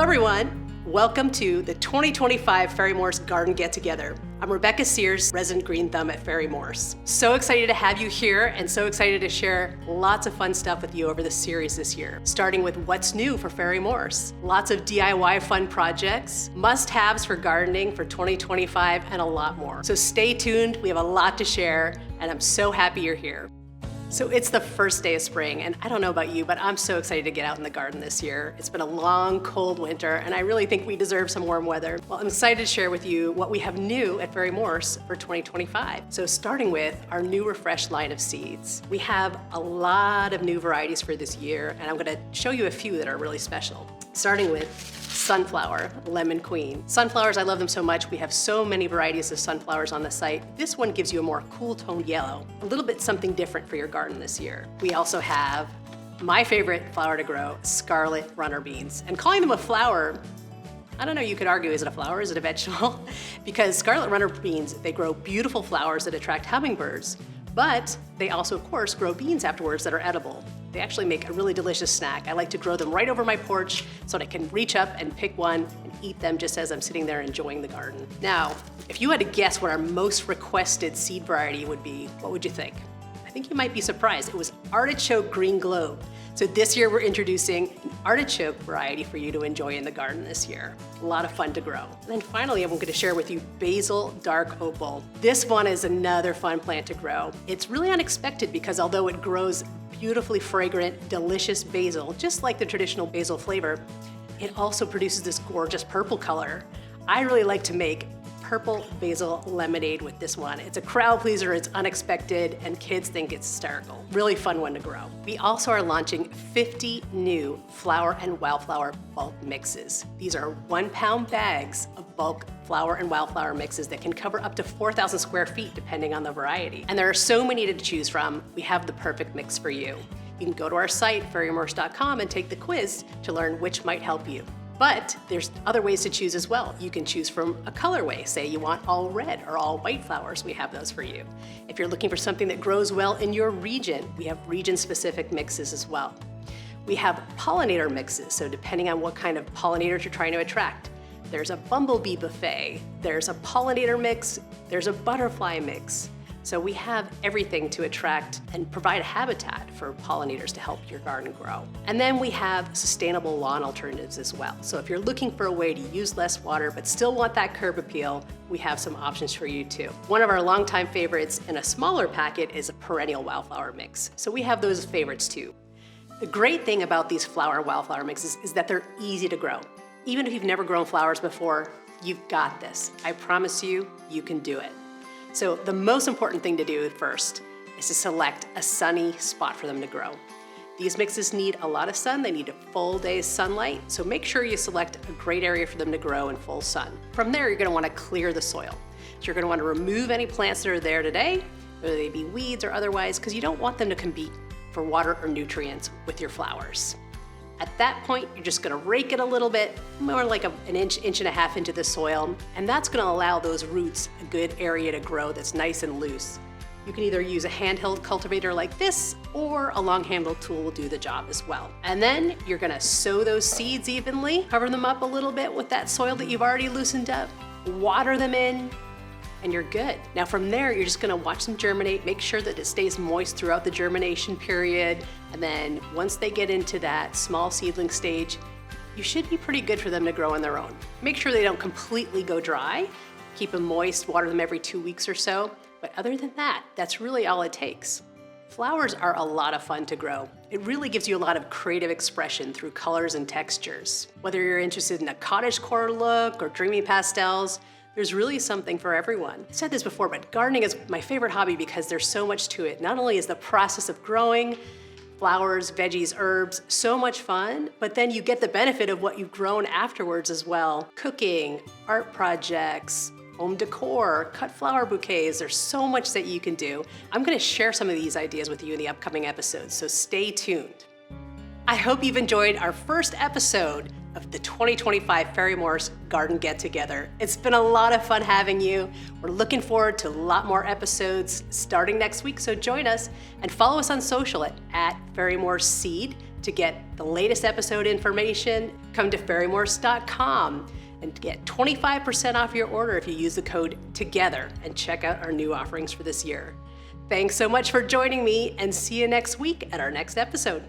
everyone. Welcome to the 2025 Ferry-Morse Garden Get-Together. I'm Rebecca Sears, resident green thumb at Ferry-Morse. So excited to have you here and so excited to share lots of fun stuff with you over the series this year, starting with what's new for Ferry-Morse. Lots of DIY fun projects, must-haves for gardening for 2025, and a lot more. So stay tuned, we have a lot to share, and I'm so happy you're here. So it's the first day of spring, and I don't know about you, but I'm so excited to get out in the garden this year. It's been a long, cold winter, and I really think we deserve some warm weather. Well, I'm excited to share with you what we have new at Ferry-Morse for 2025. So starting with our new refreshed line of seeds. We have a lot of new varieties for this year, and I'm gonna show you a few that are really special. Starting with Sunflower, Lemon Queen. Sunflowers, I love them so much. We have so many varieties of sunflowers on the site. This one gives you a more cool toned yellow, a little bit something different for your garden this year. We also have my favorite flower to grow, Scarlet Runner Beans. And calling them a flower, I don't know, you could argue, is it a flower, is it a vegetable? Because Scarlet Runner Beans, they grow beautiful flowers that attract hummingbirds, but they also, of course, grow beans afterwards that are edible. They actually make a really delicious snack. I like to grow them right over my porch so that I can reach up and pick one and eat them just as I'm sitting there enjoying the garden. Now, if you had to guess what our most requested seed variety would be, what would you think? I think you might be surprised. It was Artichoke Green Globe. So this year we're introducing an artichoke variety for you to enjoy in the garden this year. A lot of fun to grow. And then finally, I'm going to share with you Basil Dark Opal. This one is another fun plant to grow. It's really unexpected because although it grows beautifully fragrant, delicious basil, just like the traditional basil flavor, it also produces this gorgeous purple color. I really like to make purple basil lemonade with this one. It's a crowd pleaser, it's unexpected, and kids think it's hysterical. Really fun one to grow. We also are launching 50 new flower and wildflower bulk mixes. These are 1 pound bags of bulk flower and wildflower mixes that can cover up to 4,000 square feet depending on the variety. And there are so many to choose from, we have the perfect mix for you. You can go to our site, ferrymorse.com, and take the quiz to learn which might help you. But there's other ways to choose as well. You can choose from a colorway. Say you want all red or all white flowers, we have those for you. If you're looking for something that grows well in your region, we have region-specific mixes as well. We have pollinator mixes, so depending on what kind of pollinators you're trying to attract. There's a bumblebee buffet, there's a pollinator mix, there's a butterfly mix. So we have everything to attract and provide a habitat for pollinators to help your garden grow. And then we have sustainable lawn alternatives as well. So if you're looking for a way to use less water but still want that curb appeal, we have some options for you too. One of our longtime favorites in a smaller packet is a perennial wildflower mix. So we have those as favorites too. The great thing about these flower wildflower mixes is that they're easy to grow. Even if you've never grown flowers before, you've got this. I promise you, you can do it. So the most important thing to do first is to select a sunny spot for them to grow. These mixes need a lot of sun, they need a full day's sunlight, so make sure you select a great area for them to grow in full sun. From there, you're gonna wanna clear the soil. So you're gonna wanna remove any plants that are there today, whether they be weeds or otherwise, because you don't want them to compete for water or nutrients with your flowers. At that point, you're just gonna rake it a little bit, more like an inch, inch and a half into the soil, and that's gonna allow those roots a good area to grow that's nice and loose. You can either use a handheld cultivator like this, or a long-handled tool will do the job as well. And then you're gonna sow those seeds evenly, cover them up a little bit with that soil that you've already loosened up, water them in, and you're good. Now from there, you're just gonna watch them germinate, make sure that it stays moist throughout the germination period, and then once they get into that small seedling stage, you should be pretty good for them to grow on their own. Make sure they don't completely go dry, keep them moist, water them every 2 weeks or so, but other than that, that's really all it takes. Flowers are a lot of fun to grow. It really gives you a lot of creative expression through colors and textures. Whether you're interested in a cottagecore look or dreamy pastels, there's really something for everyone. I've said this before, but gardening is my favorite hobby because there's so much to it. Not only is the process of growing flowers, veggies, herbs, so much fun, but then you get the benefit of what you've grown afterwards as well. Cooking, art projects, home decor, cut flower bouquets, there's so much that you can do. I'm gonna share some of these ideas with you in the upcoming episodes, so stay tuned. I hope you've enjoyed our first episode of the 2025 Ferry-Morse Garden Get Together. It's been a lot of fun having you. We're looking forward to a lot more episodes starting next week, so join us and follow us on social at Ferry-Morse Seed to get the latest episode information. Come to ferrymorse.com and get 25% off your order if you use the code TOGETHER and check out our new offerings for this year. Thanks so much for joining me, and see you next week at our next episode.